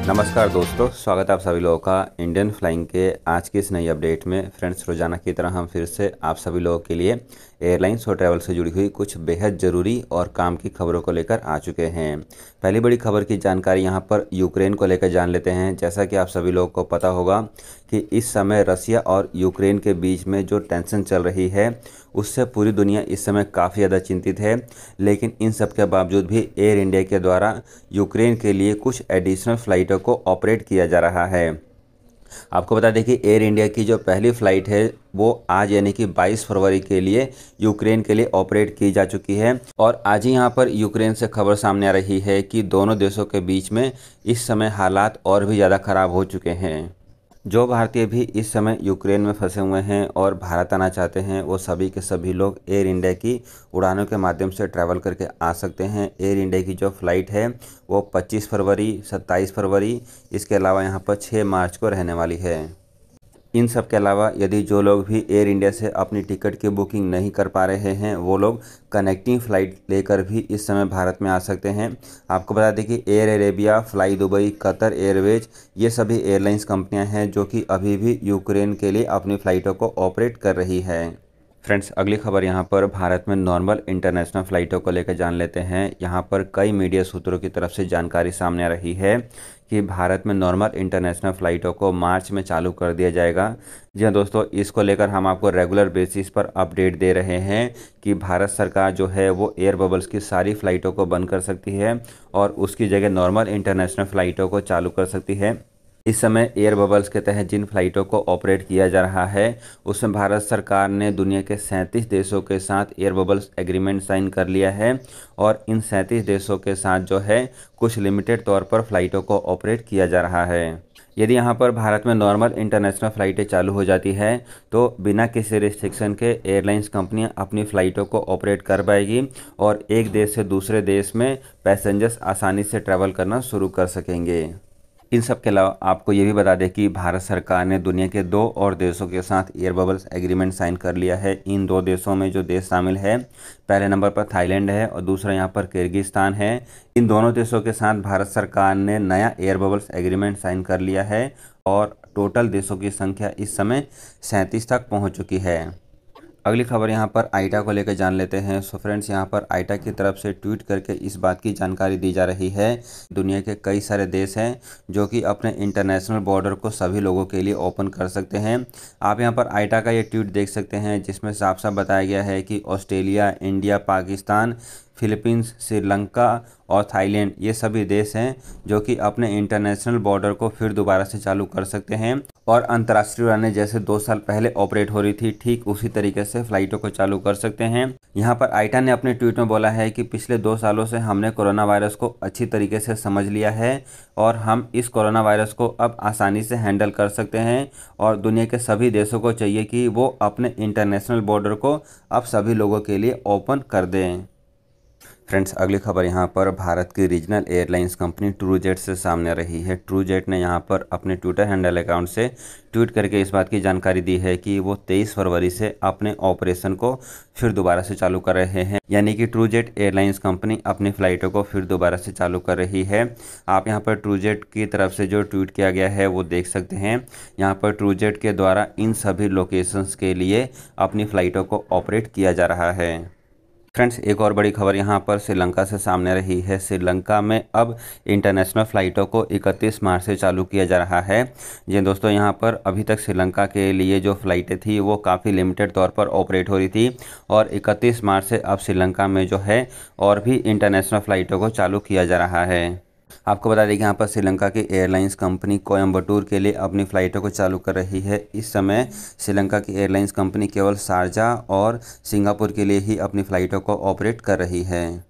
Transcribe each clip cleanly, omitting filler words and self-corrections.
नमस्कार दोस्तों, स्वागत है आप सभी लोगों का इंडियन फ्लाइंग के आज की इस नई अपडेट में। फ्रेंड्स, रोजाना की तरह हम फिर से आप सभी लोगों के लिए एयरलाइंस और ट्रैवल से जुड़ी हुई कुछ बेहद ज़रूरी और काम की खबरों को लेकर आ चुके हैं। पहली बड़ी खबर की जानकारी यहाँ पर यूक्रेन को लेकर जान लेते हैं। जैसा कि आप सभी लोगों को पता होगा कि इस समय रसिया और यूक्रेन के बीच में जो टेंशन चल रही है उससे पूरी दुनिया इस समय काफ़ी ज़्यादा चिंतित है। लेकिन इन सब के बावजूद भी एयर इंडिया के द्वारा यूक्रेन के लिए कुछ एडिशनल फ़्लाइटों को ऑपरेट किया जा रहा है। आपको बता दें कि एयर इंडिया की जो पहली फ़्लाइट है वो आज यानी कि 22 फरवरी के लिए यूक्रेन के लिए ऑपरेट की जा चुकी है। और आज ही यहाँ पर यूक्रेन से खबर सामने आ रही है कि दोनों देशों के बीच में इस समय हालात और भी ज़्यादा ख़राब हो चुके हैं। जो भारतीय भी इस समय यूक्रेन में फंसे हुए हैं और भारत आना चाहते हैं वो सभी के सभी लोग एयर इंडिया की उड़ानों के माध्यम से ट्रैवल करके आ सकते हैं। एयर इंडिया की जो फ़्लाइट है वो 25 फरवरी, 27 फरवरी, इसके अलावा यहाँ पर 6 मार्च को रहने वाली है। इन सब के अलावा यदि जो लोग भी एयर इंडिया से अपनी टिकट की बुकिंग नहीं कर पा रहे हैं वो लोग कनेक्टिंग फ़्लाइट लेकर भी इस समय भारत में आ सकते हैं। आपको बता दें कि air Arabia, fly Dubai, Qatar Airways, ये सभी एयरलाइंस कंपनियां हैं जो कि अभी भी यूक्रेन के लिए अपनी फ़्लाइटों को ऑपरेट कर रही है। फ्रेंड्स, अगली खबर यहाँ पर भारत में नॉर्मल इंटरनेशनल फ़्लाइटों को लेकर जान लेते हैं। यहाँ पर कई मीडिया सूत्रों की तरफ से जानकारी सामने आ रही है कि भारत में नॉर्मल इंटरनेशनल फ़्लाइटों को मार्च में चालू कर दिया जाएगा। जी हाँ दोस्तों, इसको लेकर हम आपको रेगुलर बेसिस पर अपडेट दे रहे हैं कि भारत सरकार जो है वो एयर बबल्स की सारी फ़्लाइटों को बंद कर सकती है और उसकी जगह नॉर्मल इंटरनेशनल फ़्लाइटों को चालू कर सकती है। इस समय एयर बबल्स के तहत जिन फ़्लाइटों को ऑपरेट किया जा रहा है उसमें भारत सरकार ने दुनिया के 37 देशों के साथ एयर बबल्स एग्रीमेंट साइन कर लिया है और इन 37 देशों के साथ जो है कुछ लिमिटेड तौर पर फ़्लाइटों को ऑपरेट किया जा रहा है। यदि यहाँ पर भारत में नॉर्मल इंटरनेशनल फ़्लाइटें चालू हो जाती है तो बिना किसी रिस्ट्रिक्शन के एयरलाइंस कंपनियाँ अपनी फ़्लाइटों को ऑपरेट कर पाएगी और एक देश से दूसरे देश में पैसेंजर्स आसानी से ट्रैवल करना शुरू कर सकेंगे। इन सब के अलावा आपको ये भी बता दें कि भारत सरकार ने दुनिया के 2 और देशों के साथ एयर बबल्स एग्रीमेंट साइन कर लिया है। इन 2 देशों में जो देश शामिल है, पहले नंबर पर थाईलैंड है और दूसरा यहाँ पर किर्गिस्तान है। इन दोनों देशों के साथ भारत सरकार ने नया एयर बबल्स एग्रीमेंट साइन कर लिया है और टोटल देशों की संख्या इस समय 37 तक पहुँच चुकी है। अगली खबर यहाँ पर आईटा को लेकर जान लेते हैं। सो फ्रेंड्स, यहाँ पर आईटा की तरफ से ट्वीट करके इस बात की जानकारी दी जा रही है दुनिया के कई सारे देश हैं जो कि अपने इंटरनेशनल बॉर्डर को सभी लोगों के लिए ओपन कर सकते हैं। आप यहाँ पर आईटा का ये ट्वीट देख सकते हैं जिसमें साफ साफ बताया गया है कि Australia, India, Pakistan, Philippines, Sri Lanka और थाईलैंड ये सभी देश हैं जो कि अपने इंटरनेशनल बॉर्डर को फिर दोबारा से चालू कर सकते हैं और अंतर्राष्ट्रीय उड़ानें जैसे 2 साल पहले ऑपरेट हो रही थी ठीक उसी तरीके से फ़्लाइटों को चालू कर सकते हैं। यहाँ पर आईटा ने अपने ट्वीट में बोला है कि पिछले 2 सालों से हमने कोरोना वायरस को अच्छी तरीके से समझ लिया है और हम इस कोरोना वायरस को अब आसानी से हैंडल कर सकते हैं और दुनिया के सभी देशों को चाहिए कि वो अपने इंटरनेशनल बॉर्डर को अब सभी लोगों के लिए ओपन कर दें। फ्रेंड्स, अगली खबर यहाँ पर भारत की रीजनल एयरलाइंस कंपनी ट्रूजेट से सामने आ रही है। ट्रूजेट ने यहाँ पर अपने ट्विटर हैंडल अकाउंट से ट्वीट करके इस बात की जानकारी दी है कि वो 23 फरवरी से अपने ऑपरेशन को फिर दोबारा से चालू कर रहे हैं। यानी कि ट्रूजेट एयरलाइंस कंपनी अपनी फ़्लाइटों को फिर दोबारा से चालू कर रही है। आप यहाँ पर ट्रूजेट की तरफ से जो ट्वीट किया गया है वो देख सकते हैं। यहाँ पर ट्रूजेट के द्वारा इन सभी लोकेशंस के लिए अपनी फ़्लाइटों को ऑपरेट किया जा रहा है। फ्रेंड्स, एक और बड़ी खबर यहाँ पर श्रीलंका से सामने रही है। श्रीलंका में अब इंटरनेशनल फ़्लाइटों को 31 मार्च से चालू किया जा रहा है। जी दोस्तों, यहाँ पर अभी तक श्रीलंका के लिए जो फ़्लाइटें थी वो काफ़ी लिमिटेड तौर पर ऑपरेट हो रही थी और 31 मार्च से अब श्रीलंका में जो है और भी इंटरनेशनल फ़्लाइटों को चालू किया जा रहा है। आपको बता दें कि यहाँ पर श्रीलंका की एयरलाइंस कंपनी कोयम्बटूर के लिए अपनी फ़्लाइटों को चालू कर रही है। इस समय श्रीलंका की एयरलाइंस कंपनी केवल शारजाह और सिंगापुर के लिए ही अपनी फ़्लाइटों को ऑपरेट कर रही है।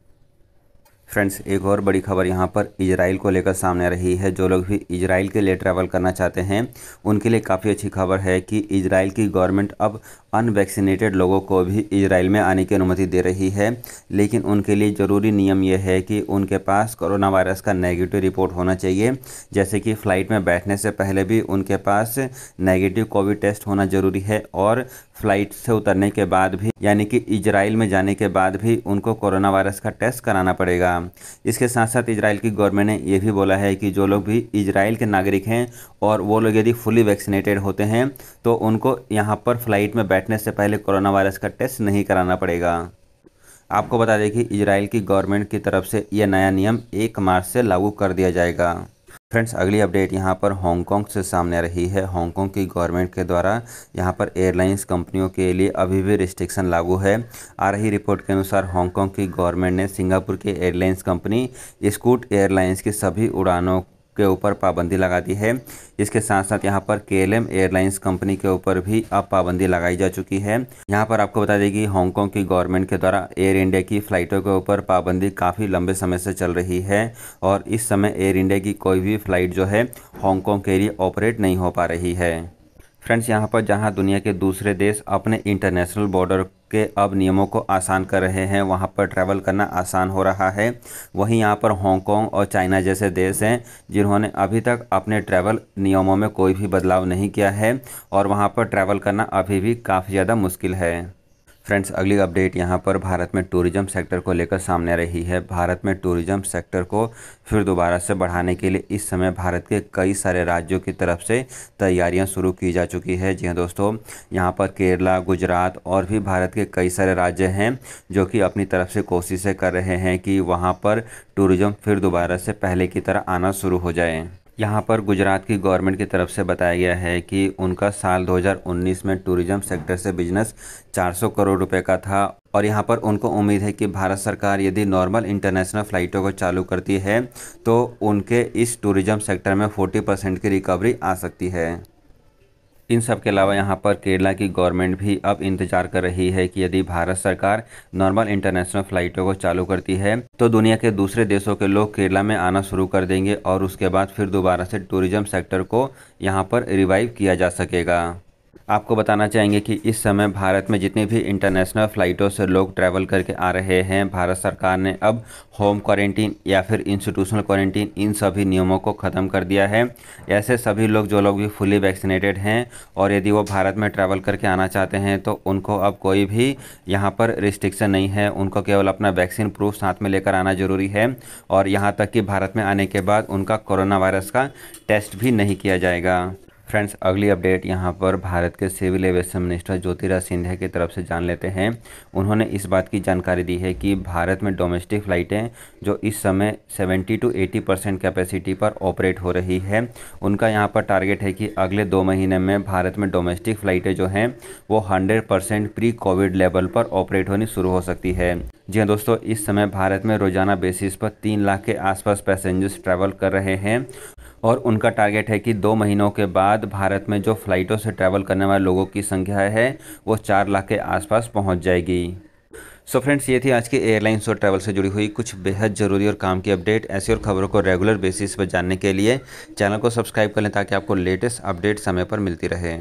फ्रेंड्स, एक और बड़ी खबर यहाँ पर इजराइल को लेकर सामने आ रही है। जो लोग भी इजराइल के लिए ट्रैवल करना चाहते हैं उनके लिए काफ़ी अच्छी खबर है कि इजराइल की गवर्नमेंट अब अनवैक्सीनेटेड लोगों को भी इजराइल में आने की अनुमति दे रही है। लेकिन उनके लिए ज़रूरी नियम यह है कि उनके पास कोरोना वायरस का नेगेटिव रिपोर्ट होना चाहिए। जैसे कि फ़्लाइट में बैठने से पहले भी उनके पास नेगेटिव कोविड टेस्ट होना ज़रूरी है और फ्लाइट से उतरने के बाद भी यानी कि इजराइल में जाने के बाद भी उनको कोरोना वायरस का टेस्ट कराना पड़ेगा। जाएगा। इसके साथ साथ इजराइल की गवर्नमेंट ने यह भी बोला है कि जो लोग भी इजराइल के नागरिक हैं और वो लोग यदि फुली वैक्सीनेटेड होते हैं तो उनको यहाँ पर फ्लाइट में बैठने से पहले कोरोना वायरस का टेस्ट नहीं कराना पड़ेगा। आपको बता दें कि इजराइल की गवर्नमेंट की तरफ से यह नया नियम 1 मार्च से लागू कर दिया जाएगा। फ्रेंड्स, अगली अपडेट यहाँ पर हांगकांग से सामने आ रही है। हांगकांग की गवर्नमेंट के द्वारा यहाँ पर एयरलाइंस कंपनियों के लिए अभी भी रिस्ट्रिक्शन लागू है। आ रही रिपोर्ट के अनुसार हांगकांग की गवर्नमेंट ने सिंगापुर की एयरलाइंस कंपनी स्कूट एयरलाइंस की सभी उड़ानों के ऊपर पाबंदी लगा दी है। इसके साथ साथ यहाँ पर KLM एयरलाइंस कंपनी के ऊपर भी अब पाबंदी लगाई जा चुकी है। यहाँ पर आपको बता दें कि हांगकांग की गवर्नमेंट के द्वारा एयर इंडिया की फ़्लाइटों के ऊपर पाबंदी काफ़ी लंबे समय से चल रही है और इस समय एयर इंडिया की कोई भी फ़्लाइट जो है हांगकांग के लिए ऑपरेट नहीं हो पा रही है। फ्रेंड्स, यहाँ पर जहाँ दुनिया के दूसरे देश अपने इंटरनेशनल बॉर्डर के अब नियमों को आसान कर रहे हैं, वहाँ पर ट्रैवल करना आसान हो रहा है, वहीं यहाँ पर हांगकांग और चाइना जैसे देश हैं जिन्होंने अभी तक अपने ट्रैवल नियमों में कोई भी बदलाव नहीं किया है और वहाँ पर ट्रैवल करना अभी भी काफ़ी ज़्यादा मुश्किल है। फ्रेंड्स, अगली अपडेट यहाँ पर भारत में टूरिज्म सेक्टर को लेकर सामने आ रही है। भारत में टूरिज्म सेक्टर को फिर दोबारा से बढ़ाने के लिए इस समय भारत के कई सारे राज्यों की तरफ से तैयारियां शुरू की जा चुकी है। जी हाँ दोस्तों, यहाँ पर केरला, गुजरात और भी भारत के कई सारे राज्य हैं जो कि अपनी तरफ से कोशिशें कर रहे हैं कि वहाँ पर टूरिज्म फिर दोबारा से पहले की तरह आना शुरू हो जाए। यहाँ पर गुजरात की गवर्नमेंट की तरफ से बताया गया है कि उनका साल 2019 में टूरिज्म सेक्टर से बिजनेस 400 करोड़ रुपए का था और यहाँ पर उनको उम्मीद है कि भारत सरकार यदि नॉर्मल इंटरनेशनल फ़्लाइटों को चालू करती है तो उनके इस टूरिज्म सेक्टर में 40% की रिकवरी आ सकती है। इन सब के अलावा यहाँ पर केरला की गवर्नमेंट भी अब इंतजार कर रही है कि यदि भारत सरकार नॉर्मल इंटरनेशनल फ़्लाइटों को चालू करती है तो दुनिया के दूसरे देशों के लोग केरला में आना शुरू कर देंगे और उसके बाद फिर दोबारा से टूरिज्म सेक्टर को यहाँ पर रिवाइव किया जा सकेगा। आपको बताना चाहेंगे कि इस समय भारत में जितनी भी इंटरनेशनल फ़्लाइटों से लोग ट्रैवल करके आ रहे हैं, भारत सरकार ने अब होम क्वारंटीन या फिर इंस्टीट्यूशनल क्वारंटीन इन सभी नियमों को ख़त्म कर दिया है। ऐसे सभी लोग जो लोग भी फुली वैक्सीनेटेड हैं और यदि वो भारत में ट्रैवल करके आना चाहते हैं तो उनको अब कोई भी यहाँ पर रिस्ट्रिक्शन नहीं है। उनको केवल अपना वैक्सीन प्रूफ साथ में लेकर आना ज़रूरी है और यहाँ तक कि भारत में आने के बाद उनका कोरोना वायरस का टेस्ट भी नहीं किया जाएगा। फ्रेंड्स, अगली अपडेट यहाँ पर भारत के civil aviation minister Jyotiraditya Scindia की तरफ से जान लेते हैं। उन्होंने इस बात की जानकारी दी है कि भारत में डोमेस्टिक फ़्लाइटें जो इस समय 70 से 80% कैपेसिटी पर ऑपरेट हो रही है, उनका यहाँ पर टारगेट है कि अगले 2 महीने में भारत में डोमेस्टिक फ़्लाइटें जो हैं वो 100% प्री कोविड लेवल पर ऑपरेट होनी शुरू हो सकती है। जी हाँ दोस्तों, इस समय भारत में रोज़ाना बेसिस पर 3 लाख के आसपास पैसेंजर्स ट्रैवल कर रहे हैं और उनका टारगेट है कि 2 महीनों के बाद भारत में जो फ़्लाइटों से ट्रैवल करने वाले लोगों की संख्या है वो 4 लाख के आसपास पहुंच जाएगी। सो फ्रेंड्स, ये थी आज की एयरलाइंस और ट्रैवल से जुड़ी हुई कुछ बेहद ज़रूरी और काम की अपडेट। ऐसी और खबरों को रेगुलर बेसिस पर जानने के लिए चैनल को सब्सक्राइब कर लें ताकि आपको लेटेस्ट अपडेट समय पर मिलती रहे।